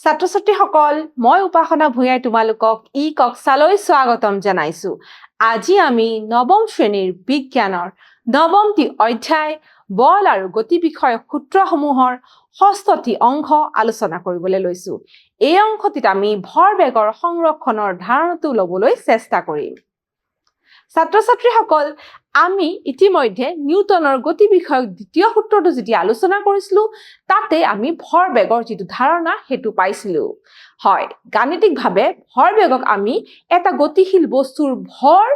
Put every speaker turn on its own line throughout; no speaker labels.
ছাত্ৰ-ছাত্ৰীসকল মই উপাসনা ভূঞাই তোমালোকক কক্সালৈ স্বাগতম জনাইছো। আজি আমি নৱম শ্ৰেণীৰ বিজ্ঞানৰ নৱমটি অধ্যায় বল আৰু গতি বিষয়ক সূত্ৰসমূহৰ ষষ্ঠটি অংশ আলোচনা কৰিবলৈ লৈছো। এই অংশটিত আমি ভৰবেগৰ সংৰক্ষণৰ ধাৰণাটো ল'বলৈ চেষ্টা কৰিম। ছাত্ৰ-ছাত্ৰীসকল আমি ইতিমধ্যে নিউটনৰ গতি বিষয়ক দ্বিতীয় সূত্ৰটো যেতিয়া আলোচনা কৰিছিলো তাতে আমি ভৰবেগৰ যিটো ধাৰণা হেতু পাইছিলো। হয়, গাণিতিকভাৱে ভৰবেগক আমি এটা গতিশীল বস্তুৰ ভৰ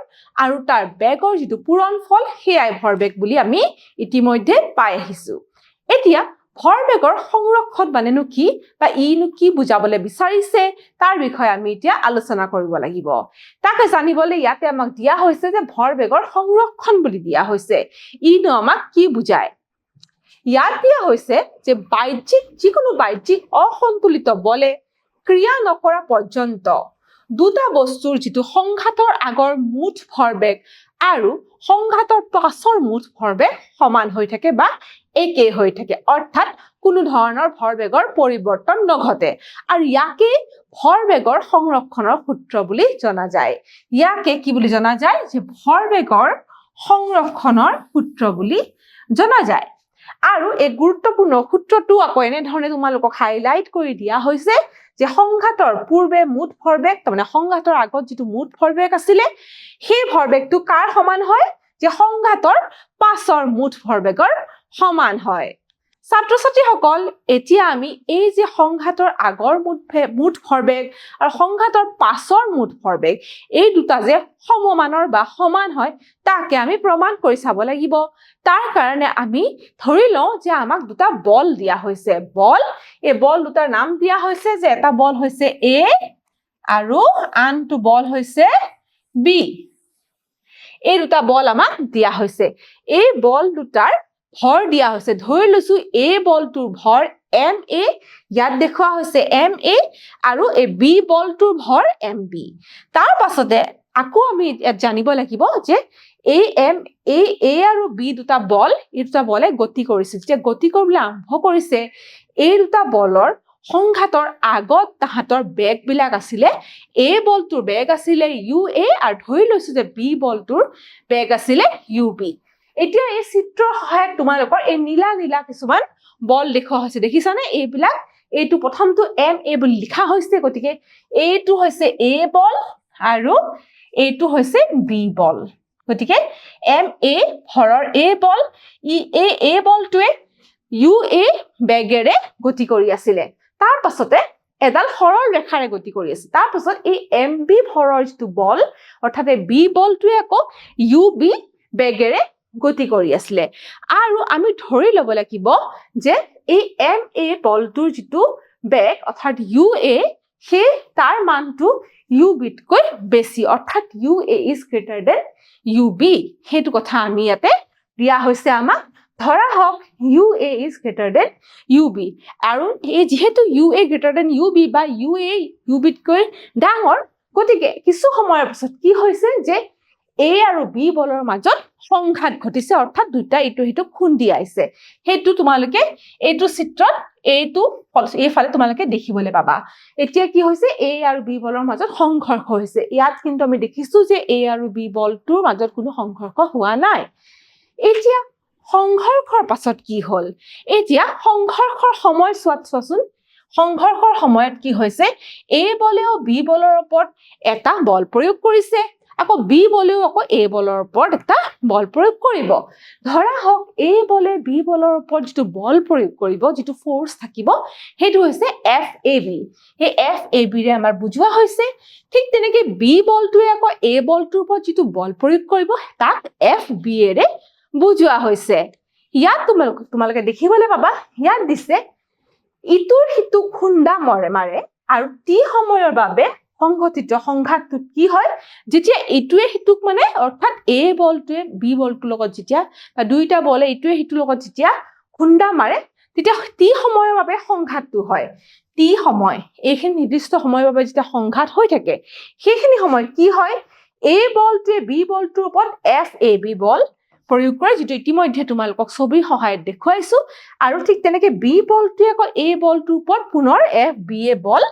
আৰু তাৰ বেগৰ যিটো পূৰণফল সেয়াই ভৰবেগ বুলি আমি ইতিমধ্যে পাই আহিছো। এতিয়া ভৰবেগৰ সংৰক্ষণ মানেনো কি বা ইনো কি বুজাবলৈ বিচাৰিছে তাৰ বিষয়ে আমি এতিয়া আলোচনা কৰিব লাগিব। তাকে জানিবলৈ ইয়াতে আমাক দিয়া হৈছে যে ভৰবেগৰ সংৰক্ষণ বুলি দিয়া হৈছে। ইনো আমাক কি বুজায়? ইয়াত দিয়া হৈছে যে যিকোনো বাহ্যিক অসন্তুলিত বলে ক্ৰিয়া নকৰা পৰ্যন্ত দুটা বস্তুৰ যিটো সংঘাতৰ আগৰ মুঠ ভৰবেগ আৰু সংঘাতৰ পাছৰ মুঠ ভৰবেগ সমান হৈ থাকে বা একে হৈ থাকে, অৰ্থাৎ কোনো ধৰণৰ ভৰবেগৰ পৰিৱৰ্তন নঘটে। আৰু ইয়াকে ভৰবেগৰ সংৰক্ষণৰ সূত্ৰ বুলি জনা যায়। ইয়াকে কি বুলি জনা যায়? যে ভৰবেগৰ সংৰক্ষণৰ সূত্ৰ বুলি জনা যায়। আৰু এই গুৰুত্বপূৰ্ণ সূত্ৰটো আকৌ এনেধৰণে তোমালোকক হাইলাইট কৰি দিয়া হৈছে যে সংঘাতৰ পূৰ্বে মুঠ ভৰবেগ, তাৰমানে সংঘাতৰ আগত যিটো মুঠ ভৰবেগ আছিলে সেই ভৰবেগটো কাৰ সমান হয়? যে সংঘাতৰ পাছৰ মুঠ ভৰবেগৰ সমান হয়। ছাত্ৰ-ছাত্ৰীসকল এতিয়া আমি এই যে সংঘাতৰ আগৰ মুঠ ভৰবেগ আৰু সংঘাতৰ পাছৰ মুঠ ভৰবেগ এই দুটা যে সমমানৰ বা সমান হয় তাকে আমি প্ৰমাণ কৰি চাব লাগিব। তাৰ কাৰণে আমি ধৰি লওঁ যে আমাক দুটা বল দিয়া হৈছে। এই বল দুটাৰ নাম দিয়া হৈছে যে এটা বল হৈছে A আৰু আনটো বল হৈছে B। এই দুটা বল আমাক দিয়া হৈছে। এই বল দুটাৰ ভৰ দিয়া হৈছে। ধৰি লৈছো A বলটোৰ ভৰ MA, ইয়াত দেখুওৱা হৈছে MA, আৰু এই B বলটোৰ ভৰ MB। তাৰ পাছতে আকৌ আমি জানিব লাগিব যে A আৰু B দুটা বল, এই দুটা বলে গতি কৰিছে। যেতিয়া গতি কৰিবলৈ আৰম্ভ কৰিছে এই দুটা বলৰ সংঘাতৰ আগত তাহাঁতৰ বেগ বিলাক আছিলে A বলটোৰ বেগ আছিলে UA আৰু ধৰি লৈছো যে B বলটোৰ বেগ আছিলে UB। এতিয়া এই চিত্ৰৰ সহায়ত তোমালোকৰ এই নীলা নীলা কিছুমান বল দেখুওৱা হৈছে। দেখিছানে? এইটো প্ৰথমটো MA বুলি লিখা হৈছে, গতিকে এইটো হৈছে A বল আৰু এইটো হৈছে B বল। গতিকে MA ভৰৰ A বল, এই বলটোৱে UA বেগেৰে গতি কৰি আছিলে। তাৰ পাছতে এডাল সৰল ৰেখাৰে গতি কৰি আছে। তাৰ পাছত এই MB ভৰৰ যিটো বল, অৰ্থাৎ এই B বলটোৱে আকৌ UB বেগেৰে গতি কৰি আছিলে। আৰু আমি ধৰি ল'ব লাগিব যে এই MA বলটোৰ যিটো বেগ অৰ্থাৎ UA, সেই তাৰ মানটো UBতকৈ বেছি, অৰ্থাৎ UA is greater than UB। সেইটো কথা আমি ইয়াতে দিয়া হৈছে আমাক। ধৰা হওক UA is greater than UB, আৰু এই যিহেতু UA greater than UB বা UA UBতকৈ ডাঙৰ, গতিকে কিছু সময়ৰ পিছত কি হৈছে যে A আৰু B বলৰ মাজত সংঘাত ঘটিছে, অৰ্থাৎ দুটা ইটো সিটো খুন্দি আহিছে। সেইটো তোমালোকে এইটো চিত্ৰত এইফালে তোমালোকে দেখিবলৈ পাবা। এতিয়া কি হৈছে? A আৰু B বলৰ মাজত সংঘৰ্ষ হৈছে। ইয়াত কিন্তু আমি দেখিছো যে A আৰু B বলটোৰ মাজত কোনো সংঘৰ্ষ হোৱা নাই। এতিয়া সংঘৰ্ষৰ পাছত কি হল? এতিয়া সংঘৰ্ষৰ সময় চোৱাচোন। সংঘৰ্ষৰ সময়ত কি হৈছে? A বলেও B বলৰ ওপৰত এটা বল প্ৰয়োগ কৰিছে, আকৌ B বলেও আকৌ A বলৰ ওপৰত এটা বল প্ৰয়োগ কৰিব। ধৰা হওক A বলে B বলৰ ওপৰত যিটো বল প্ৰয়োগ কৰিব, যিটো ফৰ্চ থাকিব, সেইটো হৈছে FAB। সেই FAB ৰে আমাৰ বুজোৱা হৈছে। ঠিক তেনেকে B বলটোৱে আকৌ A বলটোৰ ওপৰত যিটো বল প্ৰয়োগ কৰিব তাক FB ৰে বুজোৱা হৈছে। ইয়াত তোমালোকে দেখিবলৈ পাবা, ইয়াত দিছে ইটোৰ সিটো খুন্দা মাৰে আৰু টি সময়ৰ বাবে সংঘটিত সংঘাতটো কি হয়? যেতিয়া ইটোৱে সিটোক অৰ্থাৎ A বলটোৱে B বলটোৰ লগত যেতিয়া বা দুইটা বলে ইটোৱে সিটোৰ লগত যেতিয়া খুন্দা মাৰে তেতিয়া টি সময়ৰ বাবে সংঘাতটো হয়। টি সময়, এইখিনি নিৰ্দিষ্ট সময়ৰ বাবে যেতিয়া সংঘাত হৈ থাকে সেইখিনি সময়ত কি হয়? A বলটোৱে B বলটোৰ ওপৰত FAB বল প্ৰয়োগ কৰে যেটো ইতিমধ্যে তোমালোকক ছবিৰ সহায়ত দেখুৱাইছো আৰু ঠিক তেনেকে বি বলটোৱে আকৌ এ বলটোৰ ওপৰত পুনৰ এফ বি এ বল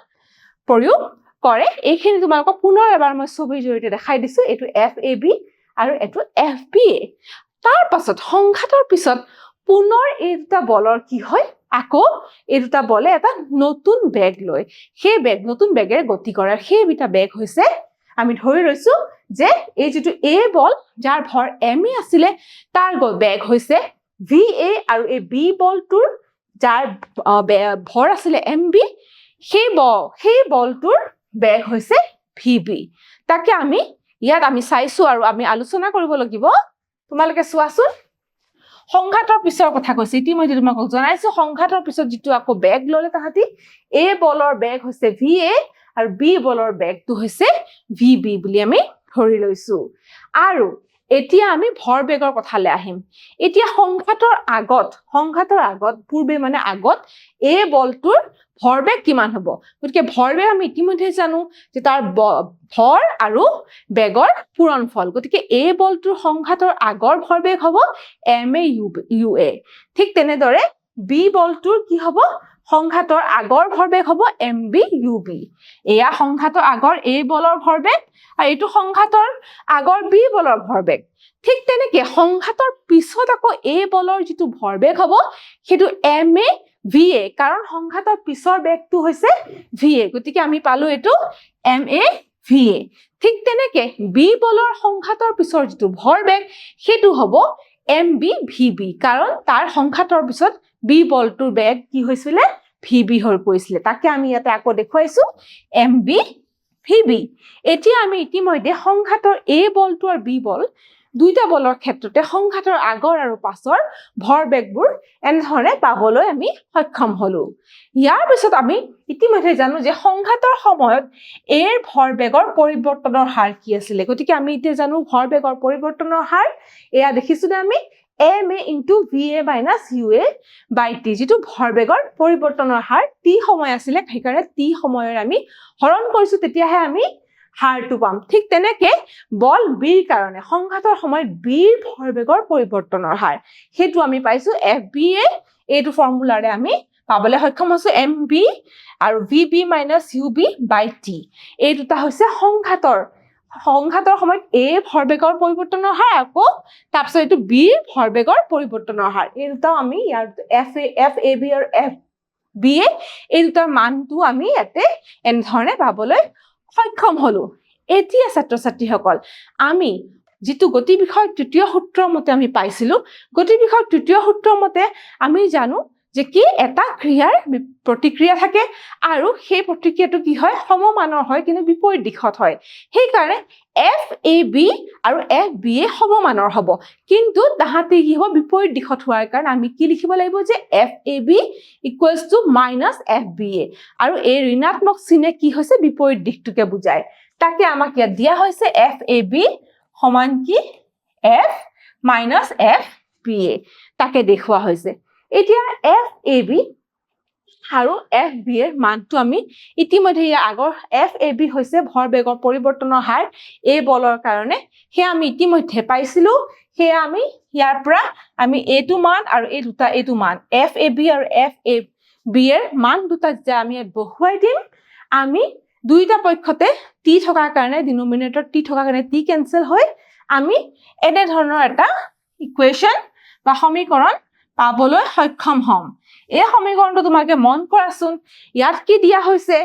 প্ৰয়োগ কৰে এইখিনি তোমালোকক পুনৰ এবাৰ মই ছবিৰ জৰিয়তে দেখাই দিছো এটো এফ এ বি আৰু এটো এফ বি এ তাৰ পাছত সংঘাতৰ পিছত পুনৰ এই দুটা বলৰ কি হয় আকৌ এই দুটা বলে এটা নতুন বেগ লয় সেই নতুন বেগেৰে গতি কৰে সেই দুটা বেগ হৈছে আমি ধৰি লৈছো যে এই যেটো এ বল যাৰ ভৰ এম এ আছিলে তাৰ বেগ হৈছে ভি এ আৰু এই বি বলটোৰ যাৰ ভৰ আছিলে এম বি সেই বলটোৰ বেগ হৈছে ভি বি তাকে আমি ইয়াত আমি চাইছো আৰু আমি আলোচনা কৰিব লাগিব তোমালোকে চোৱাচোন সংঘাতৰ পিছৰ কথা কৈছে ইতিমধ্যে তোমাক জনাইছো সংঘাতৰ পিছত যেটো আকৌ বেগ ললে তাহাতি এ বলৰ বেগ হৈছে ভি এ আৰু বি বলৰ বেগটো হৈছে ভি বি বুলি আমি ধৰি লৈছো আৰু এতিয়া আমি ভৰ বেগৰ কথালে আহিম এতিয়া সংঘাতৰ আগত পূৰ্বে মানে আগত এ বলটোৰ ভৰবেগ কিমান হ'ব গতিকে ভৰবেগ আমি ইতিমধ্যে জানো যে তাৰ ভৰ আৰু বেগৰ পূৰণফল গতিকে এ বলটোৰ সংঘাতৰ আগৰ ভৰবেগ হ'ব এম এ ইউ এ ঠিক তেনেদৰে বি বলটোৰ কি হ'ব সংঘাতৰ আগৰ ভৰবেগ হ'ব এম বি ইউ বি এয়া সংঘাতৰ আগৰ এ বলৰ ভৰবেগ আৰু এইটো সংঘাতৰ আগৰ বি বলৰ ভৰবেগ ঠিক তেনেকে সংঘাতৰ পিছত আকৌ এ বলৰ যেটো ভৰবেগ হ'ব হেতু এম এ ভি এ কাৰণ সংঘাতৰ পিছৰ বেগটো হৈছে ভি এ গতিকে আমি পালো এটো এম এ ভি এ ঠিক তেনেকে বি বলৰ সংঘাতৰ পিছৰ যেটো ভৰবেগ হেতু হ'ব এম বি ভি বি কাৰণ তাৰ সংঘাতৰ পিছত বি বলটোৰ বেগ কি হৈছিলে ভি বি হৈ পৰিছিলে তাকে আমি ইয়াতে আকৌ দেখুৱাইছো এম বি ভি বি এতিয়া আমি ইতিমধ্যে সংঘাতৰ এ বলটো আৰু বি বল দুইটা বলৰ ক্ষেত্ৰতে সংঘাতৰ আগৰ আৰু পাছৰ ভৰবেগবোৰ এনেধৰণে পাবলৈ আমি সক্ষম হলো ইয়াৰ পিছত আমি ইতিমধ্যে জানো যে সংঘাতৰ সময়ত এৰ ভৰবেগৰ পৰিৱৰ্তনৰ হাৰ কি আছিল গতিকে আমি এতিয়া জানো ভৰবেগৰ পৰিৱৰ্তনৰ হাৰ এয়া দেখিছো যে আমি M A into V A minus U A by T যেটো ভৰবেগৰ পৰিৱৰ্তনৰ হাৰ টি সময় আছিলে সেইকাৰণে টি সময়ৰ আমি হৰণ কৰিছো তেতিয়াহে আমি হাৰটো পাম ঠিক তেনেকে বল বিৰ কাৰণে সংঘাতৰ সময়ত বিৰ ভৰবেগৰ পৰিৱৰ্তনৰ হাৰ হেতু আমি পাইছো এফ বি এ এইটো ফৰ্মুলাৰে আমি পাবলৈ সক্ষম হৈছো এম বি আৰু V B minus U B by T এই দুটা হৈছে সংঘাতৰ সময়ত এ ভৰবেগৰ পৰিৱৰ্তনৰ হাৰ আকৌ তাৰপিছত এইটো বিৰ ভৰবেগৰ পৰিৱৰ্তনৰ হাৰ এই দুটা আমি ইয়াৰ এফ এ বি আৰু এফ বি এ এই দুটাৰ মানটো আমি ইয়াতে এনেধৰণে পাবলৈ সক্ষম হলো এতিয়া ছাত্ৰ-ছাত্ৰীসকল আমি যেটো গতি বিষয়ৰ তৃতীয় সূত্ৰৰ মতে আমি পাইছিলো গতি বিষয়ৰ তৃতীয় সূত্ৰৰ মতে আমি জানো যে কি এটা ক্ৰিয়াৰ প্ৰতিক্ৰিয়া থাকে আৰু সেই প্ৰতিক্ৰিয়াটো কি হয় সমমানৰ হয় কিন্তু বিপৰীত দিশত হয় সেই কাৰণে এফ এ বি আৰু এফ বি এ সমমানৰ হ'ব কিন্তু তাহাতে কি হ'ব বিপৰীত দিশত হোৱাৰ কাৰণে আমি কি লিখিব লাগিব যে F A B equals to minus F B A আৰু এই ঋণাত্মক চিহ্নে কি হৈছে বিপৰীত দিশটোকে বুজায় তাকে আমাক ইয়াত দিয়া হৈছে এফ এ বি সমান কি এফ মাইনাস এফ বি এ তাকে দেখুওৱা হৈছে এতিয়া এফ এ বি আৰু এফ বি এৰ মানটো আমি ইতিমধ্যে আগৰ এফ এ বি হৈছে ভৰবেগৰ পৰিৱৰ্তনৰ হাৰ এ বলৰ কাৰণে হে আমি ইতিমধ্যে পাইছিলো হে আমি ইয়াৰ পৰা আমি এটো মান আৰু এই দুটা এটো মান এফ এ বি আৰু এফ এ বি এৰ মান দুটা যে আমি বহুৱাই দিম আমি দুইটা পক্ষতে টি থকাৰ কাৰণে ডিনোমিনেটৰ টি থকাৰ কাৰণে টি কেনসেল হৈ আমি এনে ধৰণৰ এটা ইকুৱেশন বা সমীকৰণ পাবলৈ সক্ষম হম এই সমীকৰণটো তোমাকে মন কৰাচোন ইয়াত কি দিয়া হৈছে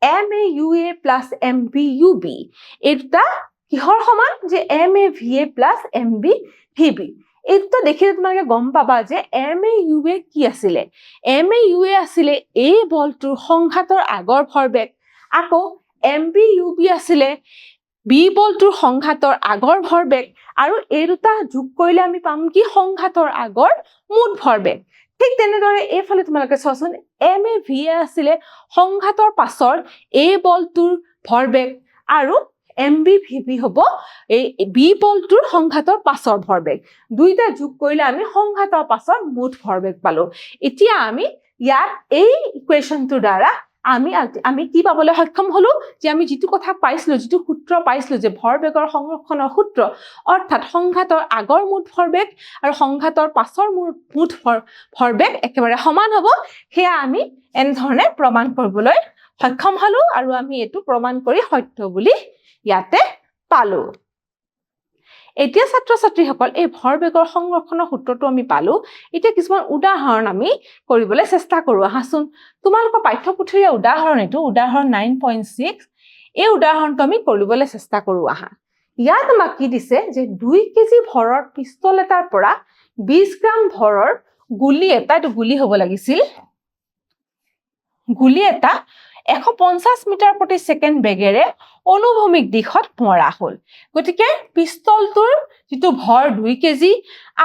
M A U A plus M B U B এটা কিহৰ সমান যে M A V A plus M B V B এইটো দেখিলে তোমাকে গম পাবা যে এম এ ইউ এ কি আছিলে এম এ ইউ এ আছিলে এই বলটোৰ সংঘাতৰ আগৰ ভৰবেগ আকৌ এম বি ইউ বি আছিলে বি বলটোৰ সংঘাতৰ আগৰ ভৰবেগ আৰু এই দুটা যোগ কৰিলে আমি পাম কি সংঘাতৰ আগৰ মুঠ ভৰবেগ ঠিক তেনেদৰে এইফালে তোমালোকে চোৱাচোন এম এ ভি এ আছিলে সংঘাতৰ পাছৰ এই বলটোৰ ভৰবেগ আৰু এম বি ভি বি হ'ব এই বি বলটোৰ সংঘাতৰ পাছৰ ভৰবেগ দুইটা যোগ কৰিলে আমি সংঘাতৰ পাছৰ মুঠ ভৰবেগ পালো এতিয়া আমি ইয়াত এই ইকুৱেশনটোৰ দ্বাৰা আমি কি পাবলৈ সক্ষম হলো যে আমি যিটো কথা পাইছিলো যিটো সূত্ৰ পাইছিলো যে ভৰবেগৰ সংৰক্ষণৰ সূত্ৰ অৰ্থাৎ সংঘাতৰ আগৰ মুঠ ভৰবেগ আৰু সংঘাতৰ পাছৰ মুঠ ভৰবেগ একেবাৰে সমান হ'ব সেয়া আমি এনেধৰণে প্ৰমাণ কৰিবলৈ সক্ষম হলো আৰু আমি এটো প্ৰমাণ কৰি সত্য বুলি ইয়াতে পালো এতিয়া ছাত্ৰ-ছাত্ৰীসকল এই ভৰবেগৰ সংৰক্ষণৰ সূত্ৰটো আমি পালো এতিয়া কিছুমান উদাহৰণ আমি কৰিবলৈ চেষ্টা কৰো আহাচোন তোমালোকৰ পাঠ্যপুথিৰ উদাহৰণ এটো উদাহৰণ 9.6 এই উদাহৰণটো আমি কৰিবলৈ চেষ্টা কৰো আহা ইয়াত আমাক কি দিছে যে 2 কেজি ভৰৰ পিস্তল এটাৰ পৰা 20 গ্ৰাম ভৰৰ গুলি এটাটো গুলি হ'ব লাগিছিল গুলি এটা 150 মিটাৰ প্ৰতি সেকেন্ড বেগেৰে অনুভূমিক দিশত মৰা হল গতিকে পিস্তলটোৰ যেটো ভৰ 2 কেজি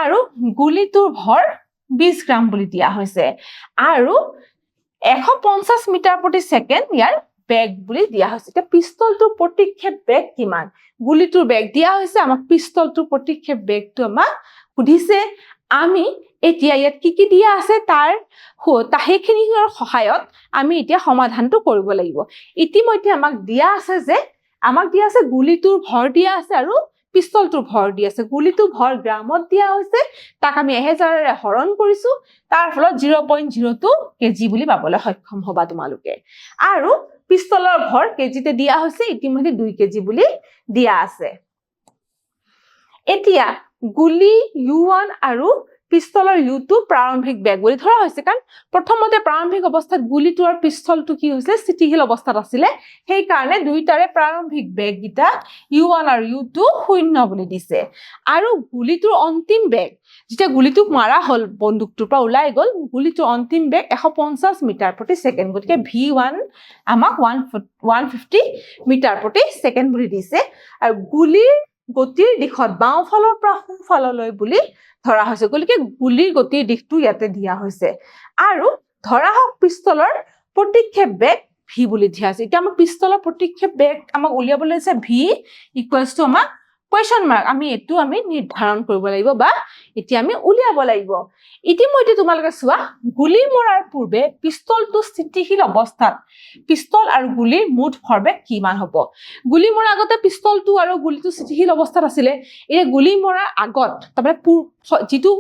আৰু গুলিটোৰ ভৰ 20 গ্ৰাম বুলি দিয়া হৈছে আৰু 150 মিটাৰ প্ৰতি সেকেন্ড ইয়াৰ বেগ বুলি দিয়া হৈছে এটা পিস্তলটোৰ প্ৰতিক্ষেপ বেগ কিমান গুলিটোৰ বেগ দিয়া হৈছে আমাক পিস্তলটোৰ প্ৰতিক্ষেপ বেগটো আমাক সুধিছে আমি এতিয়া ইয়াত কি দিয়া আছে তাৰ সেইখিনিৰ সহায়ত আমি এতিয়া সমাধানটো কৰিব লাগিব ইতিমধ্যে আমাক দিয়া আছে গুলিটোৰ ভৰ দিয়া আছে আৰু পিস্তলটোৰ ভৰ দিয়া আছে গুলিটোৰ ভৰ গ্ৰামত দিয়া হৈছে তাক আমি 1000 ৰে হৰণ কৰিছো তাৰ ফলত 0.02 কেজি বুলি পাবলৈ সক্ষম হবা তোমালোকে আৰু পিস্তলৰ ভৰ কেজিতে দিয়া হৈছে ইতিমধ্যে 2 কেজি বুলি দিয়া আছে এতিয়া গুলি U1 আৰু পিস্তলৰ U2 প্ৰাৰম্ভিক বেগ বুলি ধৰা হৈছে কাৰণ প্ৰথমতে প্ৰাৰম্ভিক অৱস্থাত গুলিটো আৰু পিস্তলটো কি হৈছে স্থিতিশীল অৱস্থাত আছিল সেই কাৰণে দুইটাৰে প্ৰাৰম্ভিক বেগ গিটা U1 আৰু U2 শূন্য বুলি দিছে আৰু গুলিটোৰ অন্তিম বেগ যেতিয়া গুলিটো মাৰা হল বন্দুকটোৰ পৰা ওলাই গল গুলিটোৰ অন্তিম বেগ 150 মিটাৰ প্ৰতি সেকেন্ড গতিকে V1 আমাক 150 মিটাৰ প্ৰতি সেকেন্ড বুলি দিছে আৰু গুলিৰ গতিৰ দিশত বাওঁফালৰ পৰা সোঁফাললৈ বুলি ধৰা হৈছে গলিকে গুলিৰ গতিৰ দিশটো ইয়াতে দিয়া হৈছে আৰু ধৰা হওক পিস্তলৰ প্ৰতিক্ষেপ বেগ v বুলি দিয়া আছে এতিয়া আমাৰ পিস্তলৰ প্ৰতিক্ষেপ বেগ আমাক উলিয়াবলৈ আছে v ইকুৱেলছ টু আমাক কোৱেশ্চন মাৰ্ক আমি নিৰ্ধাৰণ কৰিব লাগিব বা এতিয়া আমি উলিয়াব লাগিব ইতিমধ্যে তোমালোকে চোৱা গুলি মৰাৰ পূৰ্বে পিস্তলটো স্থিতিশীল অৱস্থাত পিস্তল আৰু গুলিৰ মুঠ ভৰবেগ কিমান হ'ব গুলি মৰাৰ আগতে পিস্তলটো আৰু গুলিটো স্থিতিশীল অৱস্থাত আছিল এই গুলি মৰাৰ আগত তবে যেটো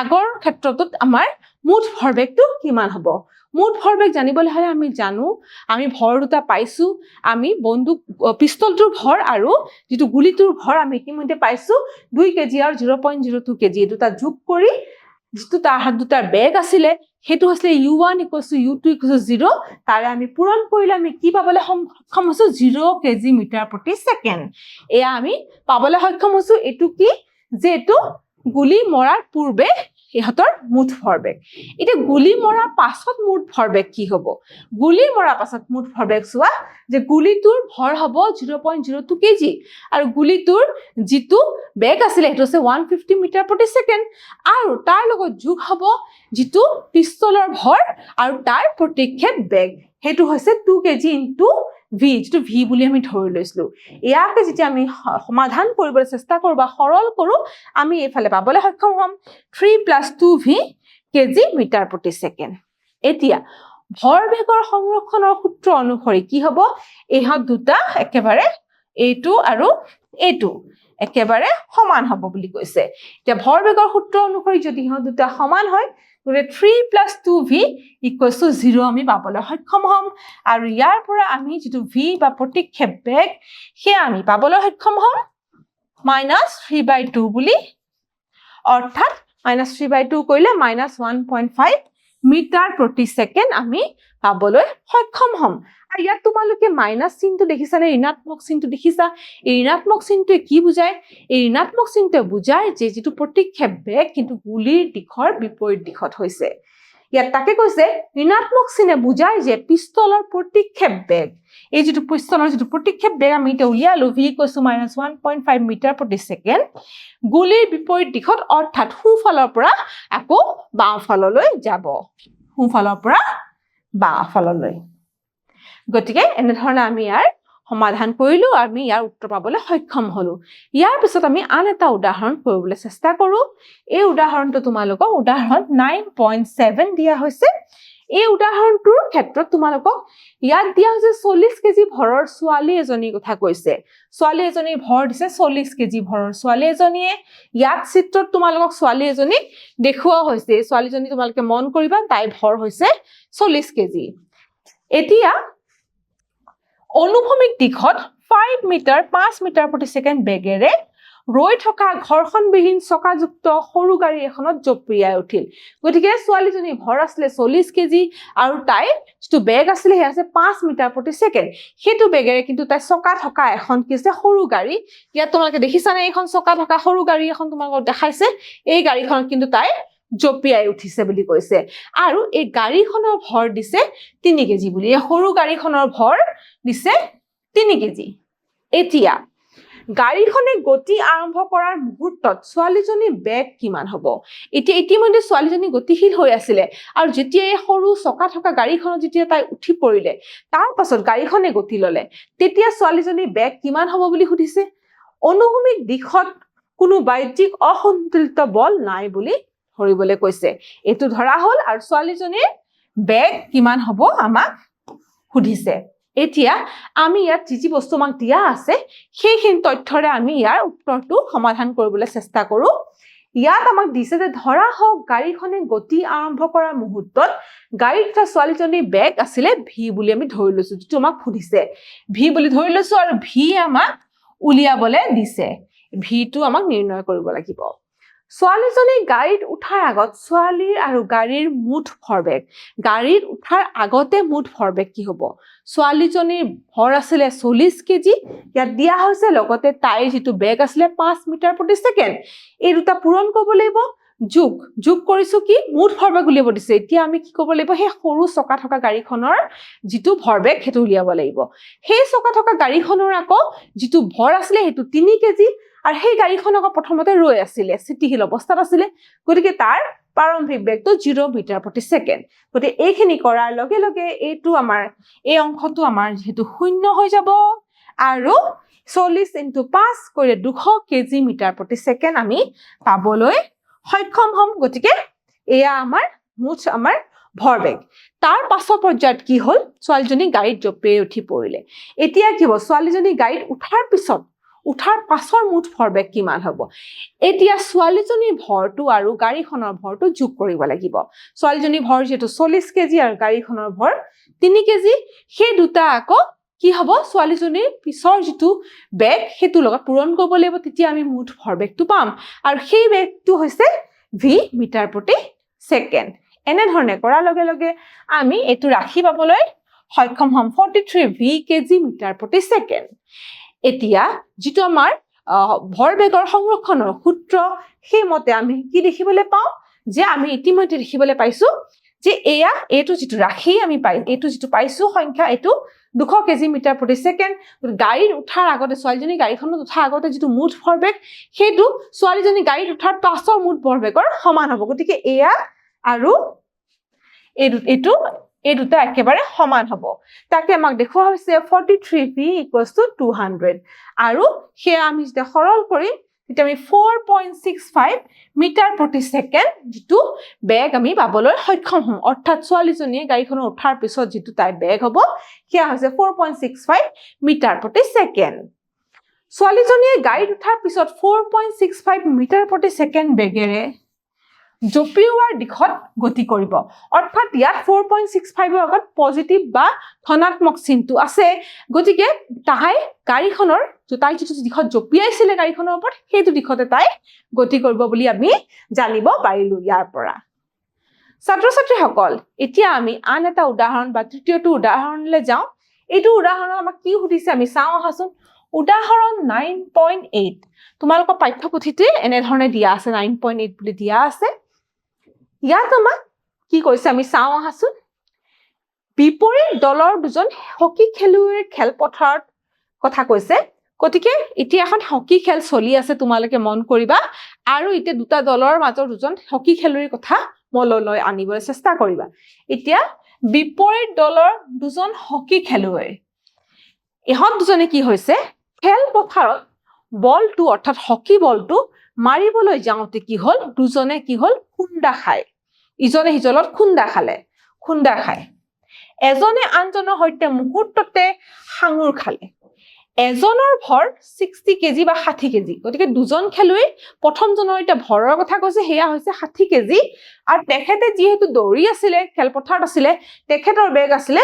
আগৰ ক্ষেত্ৰটোত আমাৰ মুঠ ভৰবেগটো কিমান হ'ব মুঠ ভৰবেগ জানিবলৈ হলে আমি জানো আমি ভৰ দুটা পাইছো আমি বন্দুক পিস্তলটোৰ ভৰ আৰু যেটো গুলিটোৰ ভৰ আমি ইতিমধ্যে পাইছো 2 কেজি আৰু 0.02 কেজি দুটা যোগ কৰি যেটো তাৰ দুটাৰ বেগ আছিল হেতু হৈছে U1 U2 0 তাৰে আমি পূৰণ কৰিলে আমি কি পাবলৈ সক্ষম হৈছো 0 কেজি মিটাৰ প্ৰতি সেকেন্ড এয়া আমি পাবলৈ সক্ষম হৈছো এটো কি যে এটো গুলি মৰাৰ পূৰ্বে ইহতৰ মুঠ ভৰবেগ এটা গুলি মৰাৰ পাছত মুঠ ভৰবেগ কি হ'ব গুলি মৰাৰ পাছত মুঠ ভৰবেগ চোৱা যে গুলিটোৰ ভৰ হ'ব 0.02 কেজি আৰু গুলিটোৰ যেটো বেগ আছিল হেতু হৈছে 150 মিটাৰ প্ৰতি সেকেন্ড আৰু তাৰ লগত যোগ হ'ব যেটো পিস্তলৰ ভৰ আৰু তাৰ প্ৰতিক্ষেপ বেগ হেতু হৈছে 2 কেজি ইনটু v যেটো v বুলি আমি ধৰি লৈছিলো ইয়াকে যেতিয়া আমি সমাধান কৰিবলৈ চেষ্টা কৰো বা সৰল কৰো আমি এফালে পাবলৈ সক্ষম হ'ম 3 + 2v কেজি মিটাৰ প্ৰতি সেকেন্ড এতিয়া ভৰবেগৰ সংৰক্ষণৰ সূত্ৰ অনুসৰি কি হ'ব ইহত দুটা একেবাৰে a2 আৰু a2 একেবাৰে সমান হ'ব বুলি কৈছে এতিয়া ভৰবেগৰ সূত্ৰ অনুসৰি যদি ইহত দুটা সমান হয় গৰে 3 + 2v = 0 আমি পাবলৈ সক্ষম হ'ম আৰু ইয়াৰ পৰা আমি যেটো v বা প্ৰতিক্ষেপ বেগ হে আমি পাবলৈ সক্ষম হ'ম -3/2 বুলি অৰ্থাৎ -3/2 কৰিলে -1.5 মিটাৰ প্ৰতি সেকেন্ড আমি পাবলৈ সক্ষম হ'ম আৰু ইয়াত তোমালোকে মাইনাস চিহ্নটো দেখিছা নে ঋণাত্মক চিহ্নটো দেখিছা এই ঋণাত্মক চিহ্নটোৱে কি বুজায় এই ঋণাত্মক চিহ্নটোৱে বুজায় যে যেটো প্ৰতিক্ষেপ বেগ কিন্তু গুলিৰ দিশৰ বিপৰীত দিশত হৈছে ইয়াত তাকে কৈছে ঋণাত্মক চিহ্নে বুজায় যে পিস্তলৰ প্ৰতিক্ষেপ বেগ এই যেটো পিস্তলৰ যেটো প্ৰতিক্ষেপ বেগ আমি এটা উলিয়ালো v = -1.5 মিটাৰ প্ৰতি সেকেন্ড গুলিৰ বিপৰীত দিশত অৰ্থাৎ সোঁফালৰ পৰা আকৌ বাওঁফাললৈ যাব সোঁফালৰ পৰা বাওঁফাললৈ গতিকে এনে ধৰণে আমি ইয়াৰ সমাধান কৰিলো আমি ইয়াৰ উত্তৰ পাবলৈ সক্ষম হলো ইয়াৰ পিছত আমি আন এটা উদাহৰণ কৰিবলৈ চেষ্টা কৰো এই উদাহৰণটো তোমালোকক উদাহৰণ 9.7 দিয়া হৈছে এই উদাহৰণটোৰ ক্ষেত্ৰত তোমালোকক ইয়াত দিয়া হৈছে 40 কেজি ভৰৰ ছোৱালী এজনীৰ কথা কৈছে ছোৱালী এজনীৰ ভৰ দিছে 40 কেজি ভৰৰ ছোৱালী এজনীয়ে ইয়াত চিত্ৰত তোমালোকক ছোৱালী এজনী দেখুওৱা হৈছে ছোৱালীজনী তোমালোকে মন কৰিবা তাই ভৰ হৈছে 40 কেজি এতিয়া অনুভূমিক দিশত 5 মিটাৰ 5 মিটাৰ প্ৰতি ছেকেণ্ড বেগেৰে ৰৈ থকা ঘৰ্ষণবিহীন চকাযুক্ত সৰু গাড়ী এখনত জঁপিয়াই উঠিল গতিকে ছোৱালীজনী ভৰ আছিলে 40 কেজি আৰু তাইৰ যিটো বেগ আছিলে হে আছে 5 মিটাৰ প্ৰতি ছেকেণ্ড সেইটো বেগেৰে কিন্তু তাই চকা থকা এখন কিছে সৰু গাড়ী ইয়াত তোমালোকে দেখিছানে এইখন চকা থকা সৰু গাড়ী এখন তোমালোকক দেখাইছে এই গাড়ীখন কিন্তু তাই জঁপিয়াই উঠিছে বুলি কৈছে আৰু এই গাড়ীখনৰ ভৰ দিছে 3 কেজি বুলি এই সৰু গাড়ীখনৰ ভৰ দিছে 3 কেজি এতিয়া গাড়ীখনে গতি আৰম্ভ কৰাৰ মুহূৰ্তত ছোৱালীজনী বেগ কিমান হ'ব এতিয়া ইতিমধ্যে ছোৱালীজনী গতিশীল হৈ আছিল আৰু যেতিয়া এই সৰু চকা থকা গাড়ীখনত যেতিয়া তাই উঠি পৰিলে তাৰ পাছত গাড়ীখনে গতি ললে তেতিয়া ছোৱালীজনী বেগ কিমান হ'ব বুলি সুধিছে অনুভূমিক দিশত কোনো বাহ্যিক অসন্তুলিত বল নাই বুলি ধৰিবলৈ কৈছে এটো ধৰা হল আৰু ছোৱালীজনীৰ বেগ কিমান হ'ব আমাক সুধিছে এতিয়া আমি ইয়াত যি বস্তু আমাক দিয়া আছে সেইখিনি তথ্যৰে আমি ইয়াৰ উত্তৰটো সমাধান কৰিবলৈ চেষ্টা কৰো ইয়াত আমাক দিছে যে ধৰা হওক গাড়ীখনে গতি আৰম্ভ কৰাৰ মুহূৰ্তত গাড়ীত ছোৱালীজনীৰ বেগ আছিলে ভি বুলি আমি ধৰি লৈছো যিটো আমাক সুধিছে ভি বুলি ধৰি লৈছো আৰু ভি আমাক উলিয়াবলৈ দিছে ভিটো আমাক নিৰ্ণয় কৰিব লাগিব ছোৱালীজনী গাড়ীত উঠাৰ আগত ছোৱালীৰ আৰু গাড়ীৰ মুঠ ভৰবেগ গাড়ীত উঠাৰ আগতে মুঠ ভৰবেগ কি হ'ব ছোৱালীজনীৰ ভৰ আছিলে 40 কেজি ইয়াত দিয়া হৈছে লগতে তাইৰ যিটো বেগ আছিলে 5 মিটাৰ প্ৰতি ছেকেণ্ড এই দুটা পূৰণ কৰিব লাগিব যোগ কৰিছো কি মুঠ ভৰবেগ উলিয়াব দিছে এতিয়া আমি কি কৰিব লাগিব সেই সৰু চকা থকা গাড়ীখনৰ যিটো ভৰবেগ সেইটো উলিয়াব লাগিব সেই চকা থকা গাড়ীখনৰ আকৌ যিটো ভৰ আছিলে সেইটো 3 কেজি আৰু সেই গাড়ীখন আকৌ প্ৰথমতে ৰৈ আছিলে স্থিতিশীল অৱস্থাত আছিলে গতিকে তাৰ প্ৰাৰম্ভিক বেগটো 0 মিটাৰ প্ৰতি ছেকেণ্ড গতিকে এইখিনি কৰাৰ লগে লগে এইটো আমাৰ এই অংশটো আমাৰ যেহেতু শূন্য হৈ যাব আৰু 40 × 5 কৰিলে 200 কেজি মিটাৰ প্ৰতি ছেকেণ্ড আমি পাবলৈ সক্ষম হ'ম গতিকে এয়া আমাৰ মুঠ আমাৰ ভৰবেগ তাৰ পাছৰ পৰ্যায়ত কি হ'ল ছোৱালীজনী গাড়ীত জঁপিয়াই উঠি পৰিলে এতিয়া কি হ'ব ছোৱালীজনী গাড়ীত উঠাৰ পাছৰ মুঠ ভৰবেগ কিমান হ'ব এতিয়া ছোৱালীজনীৰ ভৰটো আৰু গাড়ীখনৰ ভৰটো যোগ কৰিব লাগিব ছোৱালীজনীৰ ভৰ যেটো 40 কেজি আৰু গাড়ীখনৰ ভৰ 3 কেজি সেই দুটা আকৌ কি হ'ব ছোৱালীজনীৰ পিছৰ যেটো বেগ হেতু লগত পূৰণ কৰিব লাগিব তেতিয়া আমি মুঠ ভৰবেগটো পাম আৰু সেই বেগটো হৈছে ভি মিটাৰ প্ৰতি ছেকেণ্ড এনে ধৰণে কৰাৰ লগে লগে আমি এটো ৰাখি পাবলৈ সক্ষম হ'ম 43 ভি কেজি মিটাৰ প্ৰতি ছেকেণ্ড এতিয়া যেটো আমাৰ ভৰবেগৰ সংৰক্ষণৰ সূত্ৰ সেইমতে আমি কি দেখিবলৈ পাওঁ যে আমি ইতিমধ্যে দেখিবলৈ পাইছো যে এইটো যেটো ৰাখি আমি এইটো যেটো পাইছো সংখ্যা এইটো 200 কেজি মিটাৰ প্ৰতি ছেকেণ্ড গাড়ীৰ উঠাৰ আগতে ছোৱালীজনী গাড়ীখনত উঠাৰ আগতে যেটো মুঠ ভৰবেগ সেইটো ছোৱালীজনী গাড়ীত উঠাৰ পাছৰ মুঠ ভৰবেগৰ সমান হ'ব গতিকে এয়া আৰু এই দুটা একেবাৰে সমান হ'ব তাকে আমাক দেখুৱা হৈছে 43v = 200 আৰু হেয়া আমি যেতিয়া সৰল কৰিম তেতিয়া আমি 4.65 মিটাৰ প্ৰতি ছেকেণ্ড যেটো বেগ আমি পাবলৈ সক্ষম হ'ম অৰ্থাৎ ছোৱালীজনীয়ে গাড়ীখনৰ উঠাৰ পিছত যেটো তাই বেগ হ'ব হেয়া হৈছে 4.65 মিটাৰ প্ৰতি ছেকেণ্ড ছোৱালীজনীয়ে গাড়ীত উঠাৰ পিছত 4.65 মিটাৰ প্ৰতি ছেকেণ্ড বেগেৰে জঁপিওৱাৰ দিশত গতি কৰিব অৰ্থাৎ ইয়াত 4.65 ৰ আগত পজিটিভ বা ধনাত্মক চিহ্নটো আছে গতিকে তাই গাড়ীখনৰ তাই যিটো দিশত জঁপিয়াইছিলে গাড়ীখনৰ ওপৰত সেইটো দিশতে তাই গতি কৰিব বুলি আমি জানিব পাৰিলো ইয়াৰ পৰা ছাত্ৰ-ছাত্ৰীসকল এতিয়া আমি আন এটা উদাহৰণ বা তৃতীয়টো উদাহৰণলৈ যাওঁ এইটো উদাহৰণ আমাক কি সুধিছে আমি চাওঁ আহাচোন উদাহৰণ 9.8 তোমালোকৰ পাঠ্যপুথিতে এনে ধৰণে দিয়া আছে 9.8 বুলি দিয়া আছে ইয়াত আমাক কি কৈছে আমি চাওঁ আহাচোন বিপৰীত দলৰ দুজন হকি খেলুৱৈৰ খেলপথাৰত কথা কৈছে গতিকে এতিয়া এখন হকি খেল চলি আছে তোমালোকে মন কৰিবা আৰু এতিয়া দুটা দলৰ মাজৰ দুজন হকি খেলুৱৈৰ কথা মনলৈ আনিবলৈ চেষ্টা কৰিবা এতিয়া বিপৰীত দলৰ দুজন হকি খেলুৱৈ ইহঁত দুজনে কি হৈছে খেলপথাৰত বলটো অৰ্থাৎ হকি বলটো মাৰিবলৈ যাওঁতে কি হ'ল দুজনে কি হ'ল খুন্দা খায় ইজনে সিজনত খুন্দা খুন্দা খায় এজনে আনজনৰ সৈতে মুহূৰ্ততে সাঙুৰ খালে এজনৰ ভৰ 60 কেজি বা 60 কেজি গতিকে দুজন খেলুৱৈ প্ৰথমজনৰ এটা ভৰৰ কথা কৈছে হেয়া হৈছে 60 কেজি আৰু তেখেতে যেহেতু দৌৰি আছিলে খেলপথাৰত আছিলে তেখেতৰ বেগ আছিলে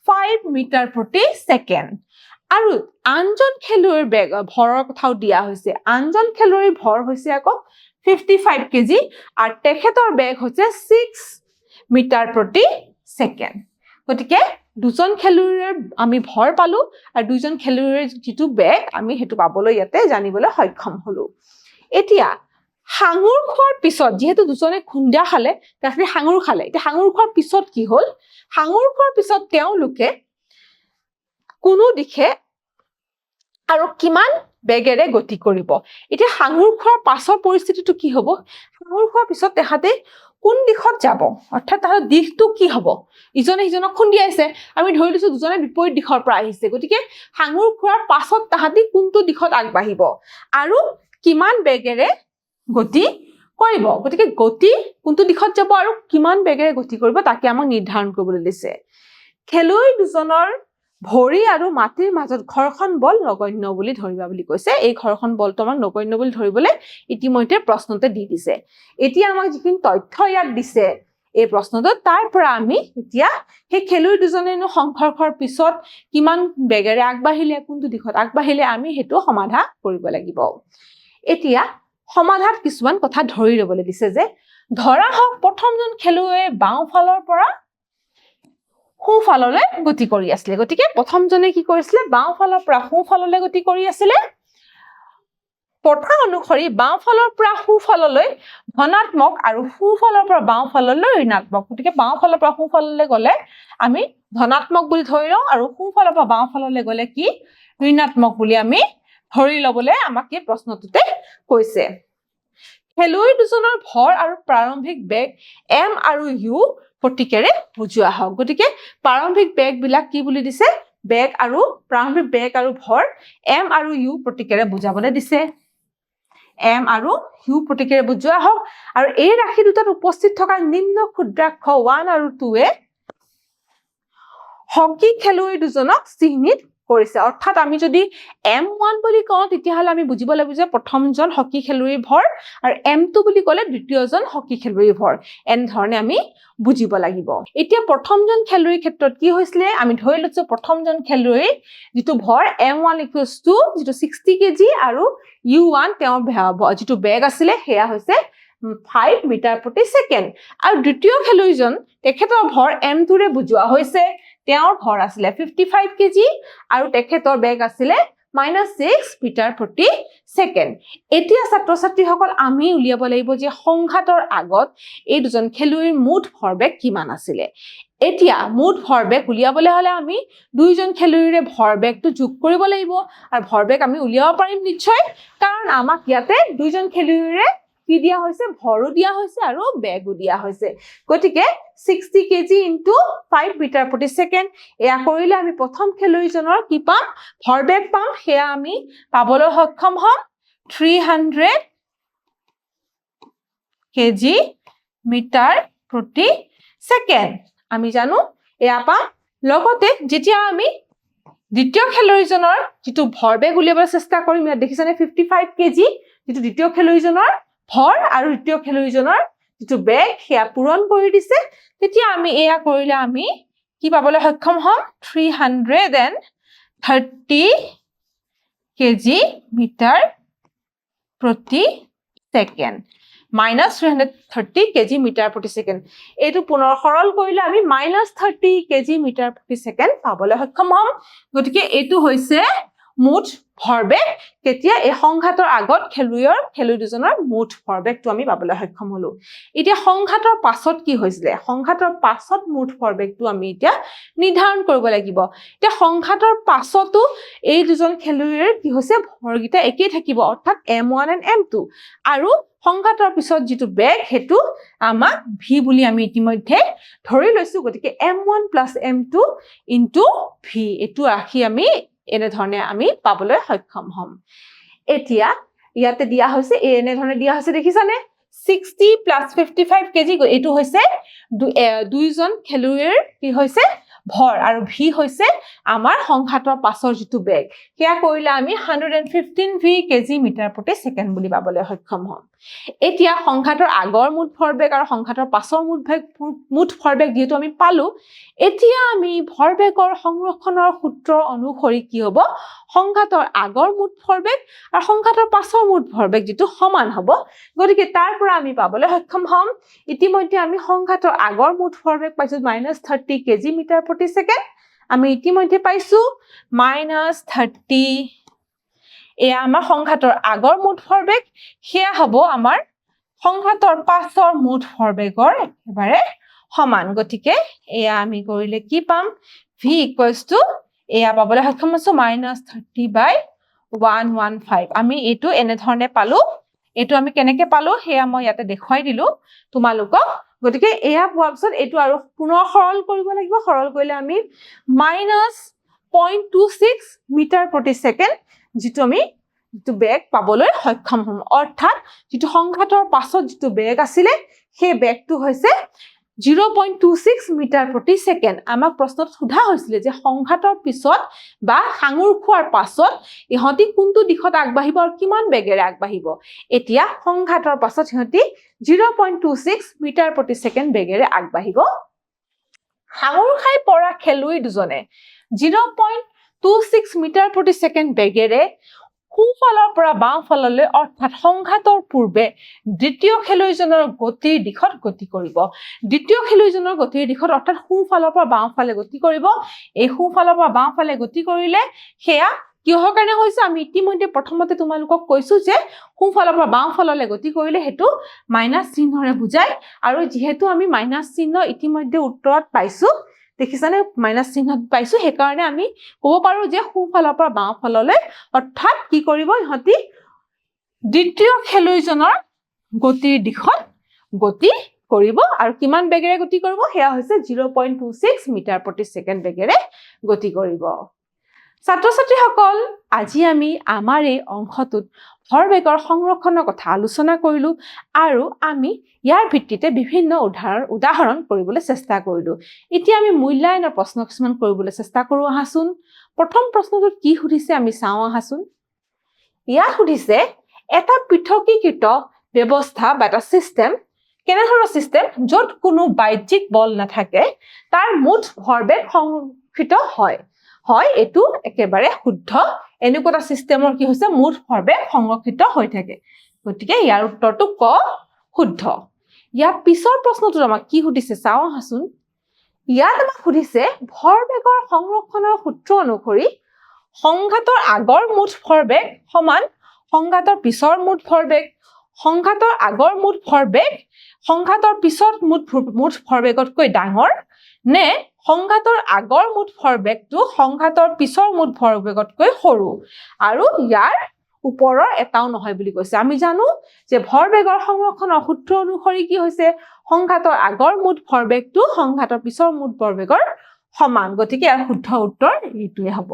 5 মিটাৰ প্ৰতি সেকেন্ড আৰু আনজন খেলুৱৈৰ বেগ ভৰৰ কথাও দিয়া হৈছে আনজন খেলুৱৈৰ ভৰ হৈছে আকৌ 55 কেজি আৰু তেখেতৰ বেগ হৈছে 6 মিটাৰ প্ৰতি সেকেন্ড গতিকে দুজন খেলুৱৈৰ আমি ভৰ পালো আৰু দুজন খেলুৱৈৰ যেটো বেগ আমি হেতু পাবলৈ ইয়াতে জানিবলৈ সক্ষম হলো এতিয়া হাঙুৰ খোৱাৰ পিছত যেহেতু দুজনে খুন্দা খালে তাকে হাঙুৰ খালে এতিয়া হাঙুৰ খোৱাৰ পিছত কি হল হাঙুৰ খোৱাৰ পিছত তেওঁলোকে কোনো দিশে আৰু কিমান বেগেৰে গতি কৰিব এতিয়া হাঙুৰ খোৱাৰ পাছৰ পৰিস্থিতিটো কি হ'ব হাঙুৰ খোৱাৰ পিছত তেহাতে কোন দিশত যাব অৰ্থাৎ তাৰ দিশটো কি হ'ব ইজনে সিজনক খুন্দিয়াইছে আমি ধৰি লৈছো দুজনে বিপৰীত দিশৰ পৰা আহিছে গতিকে হাঙুৰ খোৱাৰ পাছত তাহাতি কোনটো দিশত আগবাঢ়িব আৰু কিমান বেগেৰে গতি কৰিব গতিকে গতি কোনটো দিশত যাব আৰু কিমান বেগেৰে গতি কৰিব তাকে আমাক নিৰ্ধাৰণ কৰিবলৈ দিছে খেলুৱৈ দুজনৰ ভৰি আৰু মাটিৰ মাজত ঘৰ্ষণ বল নগণ্য বুলি ধৰিবা বুলি কৈছে এই ঘৰ্ষণ বলটো আমাক নগণ্য বুলি ধৰিবলৈ ইতিমধ্যে প্ৰশ্নতে দি দিছে এতিয়া আমাক যিখিনি তথ্য ইয়াত দিছে এই প্ৰশ্নটো তাৰ পৰা আমি এতিয়া সেই খেলুৱৈ দুজনেনো সংঘৰ্ষৰ পিছত কিমান বেগেৰে আগবাঢ়িলে কোনটো দিশত আগবাঢ়িলে আমি হেতু সমাধান কৰিব লাগিব এতিয়া সমাধান কিছুমান কথা ধৰি ল'বলৈ দিছে যে ধৰা হওক প্ৰথমজন খেলুৱৈয়ে বাওঁফালৰ পৰা সোঁফাললৈ গতি কৰি আছিল গতিকে প্ৰথমজনে কি কৰিছিল বাওঁফালৰ পৰা সোঁফাললৈ গতি কৰি আছিল প্ৰথা অনুসৰি বাওঁফালৰ পৰা সোঁফাললৈ ধনাত্মক আৰু সোঁফালৰ পৰা বাওঁফাললৈ ঋণাত্মক গতিকে বাওঁফালৰ পৰা সোঁফাললৈ গলে আমি ধনাত্মক বুলি ধৰি লওঁ আৰু সোঁফালৰ পৰা বাওঁফাললৈ গলে কি ঋণাত্মক বুলি আমি ধৰি লবলৈ আমাক এই প্ৰশ্নটোতে কৈছে খেলুৱৈ দুজনৰ ভৰ আৰু প্ৰাৰম্ভিক বেগ m আৰু u প্ৰতীকেৰে বুজোৱা হওক গতিকে প্ৰাৰম্ভিক বেগ বিলাক কি বুলি দিছে বেগ আৰু প্ৰাৰম্ভিক বেগ আৰু ভৰ m আৰু u প্ৰতীকেৰে বুজাবলৈ দিছে m আৰু u প্ৰতীকেৰে বুজোৱা হওক আৰু এই ৰাশি দুটাত উপস্থিত থকা নিম্ন ক্ষুদ্ৰাক্ষ 1 আৰু 2 এ হকি খেলুৱৈ দুজনক চিহ্নিত কৰিছে অৰ্থাৎ আমি যদি m1 বুলি কওঁ তেতিয়াহলে আমি বুজিব লাগিব যে প্ৰথমজন হকি খেলুৱৈৰ ভৰ আৰু m2 বুলি ক'লে দ্বিতীয়জন হকি খেলুৱৈৰ ভৰ এন ধৰণে আমি বুজিব লাগিব এতিয়া প্ৰথমজন খেলুৱৈৰ ক্ষেত্ৰত কি হৈছিলে আমি ধৰি লৈছো প্ৰথমজন খেলুৱৈৰ যেটো ভৰ m1 যেটো 60 কেজি আৰু u1 তেওঁৰ যেটো বেগ আছিল হেয়া হৈছে 5 মিটাৰ প্ৰতি সেকেন্ড আৰু দ্বিতীয় খেলুৱৈজন তেখেতৰ ভৰ m2 ৰে বুজোৱা হৈছে তেওঁৰ ভৰ আছিল 55 কেজি আৰু তেখেতৰ বেগ আছিল -6 মিটাৰ প্ৰতি সেকেন্ড এতিয়া ছাত্ৰ ছাত্ৰীসকল আমি উলিয়াব লাগিব যে সংঘাতৰ আগত এই দুজন খেলুৱৈৰ মুঠ ভৰবেগ কিমান আছিল এতিয়া মুঠ ভৰবেগ উলিয়াবলৈ হলে আমি দুইজন খেলুৱৈৰে ভৰবেগটো যোগ কৰিব লাগিব আৰু ভৰবেগ আমি উলিয়াব পাৰিম নিশ্চয় কাৰণ আমাক ইয়াতে দুইজন খেলুৱৈৰে কি দিয়া হৈছে ভৰো দিয়া হৈছে আৰু বেগও দিয়া হৈছে গতিকে 60 কেজি * 5 মিটাৰ প্ৰতি সেকেন্ড এয়া কৰিলে আমি প্ৰথম খেলুৱৈজনৰ কি পাম ভৰবেগ পাম হেয়া আমি পাবলৈ সক্ষম হম 300 কেজি মিটাৰ প্ৰতি সেকেন্ড আমি জানো এয়া পাম লগতে যেতিয়া আমি দ্বিতীয় খেলুৱৈজনৰ যেটো ভৰবেগ উলিয়াবলৈ চেষ্টা কৰিম ইয়াত দেখিছানে 55 কেজি যেটো দ্বিতীয় খেলুৱৈজনৰ ভৰ আৰু দ্বিতীয় খেলুৱৈজনৰ যেটো বেগ হেয়া পূৰণ কৰি দিছে তেতিয়া আমি এয়া কৰিলে আমি কি পাবলৈ সক্ষম হম 330 কেজি মিটাৰ প্ৰতি সেকেন্ড -330 কেজি মিটাৰ প্ৰতি সেকেন্ড এইটো পুনৰ সৰল কৰিলে আমি -30 কেজি মিটাৰ প্ৰতি সেকেন্ড পাবলৈ সক্ষম হম গতিকে এইটো হৈছে মুঠ ভৰবেগ কেতিয়া এই সংঘাতৰ আগত খেলুৱৈ দুজনৰ মুঠ ভৰবেগটো আমি পাবলৈ সক্ষম হলো এতিয়া সংঘাতৰ পাছত কি হৈছিল সংঘাতৰ পাছত মুঠ ভৰবেগটো আমি এতিয়া নিৰ্ধাৰণ কৰিব লাগিব এতিয়া সংঘাতৰ পাছতো এই দুজন খেলুৱৈৰ কি হৈছে ভৰগিটা একেই থাকিব অৰ্থাৎ m1 and m2 আৰু সংঘাতৰ পিছত যেটো বেগ হেতু আমাক v বুলি আমি ইতিমধ্যে ধৰি লৈছো গতিকে m1 + m2 * v এটো ৰাখি আমি এনে ধৰণে আমি পাবলৈ সক্ষম হম এতিয়া ইয়াতে দিয়া হৈছে এনে ধৰণে দিয়া হৈছে দেখিছানে 60 প্লাস 55 কেজি এইটো হৈছে দুইজন খেলুৱৈৰ কি হৈছে ভৰ আৰু ভি হৈছে আমাৰ সংঘাতৰ পাছৰ যিটো বেগ সেয়া কৰিলে আমি 115 ভি কেজি মিটাৰ প্ৰতি সেকেন্ড বুলি পাবলৈ সক্ষম হ'ম এতিয়া সংঘাতৰ আগৰ মুঠ ভৰবেগ আৰু সংঘাতৰ পাছৰ মুঠ ভৰবেগ যেহেতু আমি পালো এতিয়া আমি ভৰবেগৰ সংৰক্ষণৰ সূত্ৰ অনুসৰি কি হ'ব সংঘাতৰ আগৰ মুঠ ভৰবেগ আৰু সংঘাতৰ পাছৰ মুঠ ভৰবেগ যেটো সমান হ'ব গতিকে তাৰ পৰা আমি পাবলৈ সক্ষম হ'ম ইতিমধ্যে আমি সংঘাতৰ আগৰ মুঠ ভৰবেগ পাইছো -30 কেজি মিটাৰ প্ৰতি সেকেন্ড আমি ইতিমধ্যে পাইছো -30 এয়া আমাৰ সংঘাতৰ আগৰ মুঠ ভৰবেগ সেয়া হ'ব আমাৰ সংঘাতৰ পাছৰ মুঠ ভৰবেগৰ একেবাৰে সমান গতিকে এয়া আমি কৰিলে কি পাম v এয়া পাবলৈ সক্ষম হৈছো -30/115 আমি এটো এনে ধৰণে পালো এটো আমি কেনেকে পালো হেয়া মই ইয়াতে দেখুৱাই দিলো তোমালোকক গতিকে এয়া পোৱাৰ পিছত এটো আৰু পুনৰ সৰল কৰিব লাগিব সৰল কৰিলে আমি -0.26 মিটাৰ প্ৰতি সেকেন্ড যেটো আমি যেটো বেগ পাবলৈ সক্ষম হ'ম অৰ্থাৎ যেটো সংঘাতৰ পাছত যেটো বেগ আছিল সেই বেগটো হৈছে 0.26 মিটাৰ প্ৰতি সেকেন্ড আমাক প্ৰশ্নত সোধা হৈছিল যে সংঘাতৰ পিছত বা সাঙুৰ খোৱাৰ পাছত ইহতি কোনটো দিশত আগবাঢ়িব আৰু কিমান বেগেৰে আগবাঢ়িব এতিয়া সংঘাতৰ পাছত ইহতি 0.26 মিটাৰ প্ৰতি সেকেন্ড বেগেৰে আগবাঢ়িব সাঙুৰ খাই পৰা খেলুৱৈ দুজনে 0.26 মিটাৰ প্ৰতি সেকেন্ড বেগেৰে সোঁফালৰ পৰা বাওঁফাললৈ অৰ্থাৎ সংঘাতৰ পূৰ্বে দ্বিতীয় খেলুৱৈজনৰ গতিৰ দিশত গতি কৰিব দ্বিতীয় খেলুৱৈজনৰ গতিৰ দিশত অৰ্থাৎ সোঁফালৰ পৰা বাওঁফালে গতি কৰিব এই সোঁফালৰ পৰা বাওঁফালে গতি কৰিলে সেয়া কিহৰ কাৰণে হৈছে আমি ইতিমধ্যে প্ৰথমতে তোমালোকক কৈছো যে সোঁফালৰ পৰা বাওঁফাললৈ গতি কৰিলে হেতু মাইনাস চিহ্নৰে বুজায় আৰু যেহেতু আমি মাইনাস চিহ্ন ইতিমধ্যে উত্তৰত পাইছো দেখিছানে মাইনাস চিহ্ন পাইছো হে কাৰণে আমি ক'ব পাৰো যে সোঁফালৰ পৰা বাওঁফাললৈ অৰ্থাৎ কি কৰিব ইহতি দ্বিতীয় খেলুৱৈজনৰ গতিৰ দিশত গতি কৰিব আৰু কিমান বেগেৰে গতি কৰিব হেয়া হৈছে 0.26 মিটাৰ প্ৰতি সেকেন্ড বেগেৰে গতি কৰিব ছাত্ৰ-ছাত্ৰীসকল আজি আমি আমাৰ এই অংশটোত ভৰবেগৰ সংৰক্ষণৰ কথা আলোচনা কৰিলো আৰু আমি ইয়াৰ ভিত্তিতে বিভিন্ন উদাহৰণ কৰিবলৈ চেষ্টা কৰিলো এতিয়া আমি মূল্যায়নৰ প্ৰশ্ন কিছুমান কৰিবলৈ চেষ্টা কৰো আহাচোন প্ৰথম প্ৰশ্নটোত কি সুধিছে আমি চাওঁ আহাচোন ইয়াত সুধিছে এটা পৃথকীকৃত ব্যৱস্থা বা এটা সিস্টেম কেনে ধৰণৰ সিস্টেম য'ত কোনো বাহ্যিক বল নাথাকে তাৰ মুঠ ভৰবেগ সংৰক্ষিত হয় এটো একেবাৰে শুদ্ধ এনেকুৱা এটা সিস্টেমৰ কি হৈছে মুঠ ভৰবেগ সংৰক্ষিত হৈ থাকে গতিকে ইয়াৰ উত্তৰটো ক শুদ্ধ ইয়াৰ পিছৰ প্ৰশ্নটোত আমাক কি সুধিছে চাওঁ আহাচোন ইয়াত আমাক সুধিছে ভৰবেগৰ সংৰক্ষণৰ সূত্ৰ অনুসৰি সংঘাতৰ আগৰ মুঠ ভৰবেগ সমান সংঘাতৰ পিছৰ মুঠ ভৰবেগ সংঘাতৰ আগৰ মুঠ ভৰবেগ সংঘাতৰ পিছৰ মুঠ ভৰবেগতকৈ ডাঙৰ নে সংঘাতৰ আগৰ মুঠ ভৰবেগটো সংঘাতৰ পিছৰ মুঠ ভৰবেগতকৈ সৰু আৰু ইয়াৰ ওপৰৰ এটাও নহয় বুলি কৈছে আমি জানো যে ভৰবেগৰ সংৰক্ষণৰ সূত্ৰ অনুসৰি কি হৈছে সংঘাতৰ আগৰ মুঠ ভৰবেগটো সংঘাতৰ পিছৰ মুঠ ভৰবেগৰ সমান গতিকে ইয়াৰ শুদ্ধ উত্তৰ এইটোৱে হ'ব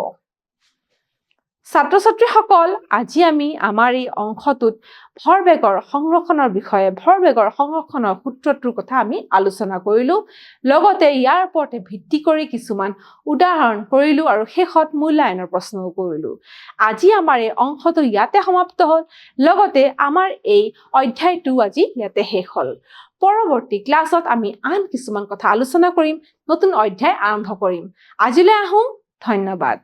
ছাত্ৰ-ছাত্ৰীসকল আজি আমি আমাৰ এই অংশটোত ভৰবেগৰ সংৰক্ষণৰ বিষয়ে ভৰবেগৰ সংৰক্ষণৰ সূত্ৰটোৰ কথা আমি আলোচনা কৰিলো লগতে ইয়াৰ ওপৰতে ভিত্তি কৰি কিছুমান উদাহৰণ কৰিলো আৰু শেষত মূল্যায়নৰ প্ৰশ্নও কৰিলো আজি আমাৰ এই অংশটো ইয়াতে সমাপ্ত হ'ল লগতে আমাৰ এই অধ্যায়টো আজি ইয়াতে শেষ হ'ল পৰৱৰ্তী ক্লাছত আমি আন কিছুমান কথা আলোচনা কৰিম নতুন অধ্যায় আৰম্ভ কৰিম আজিলৈ আহোঁ ধন্যবাদ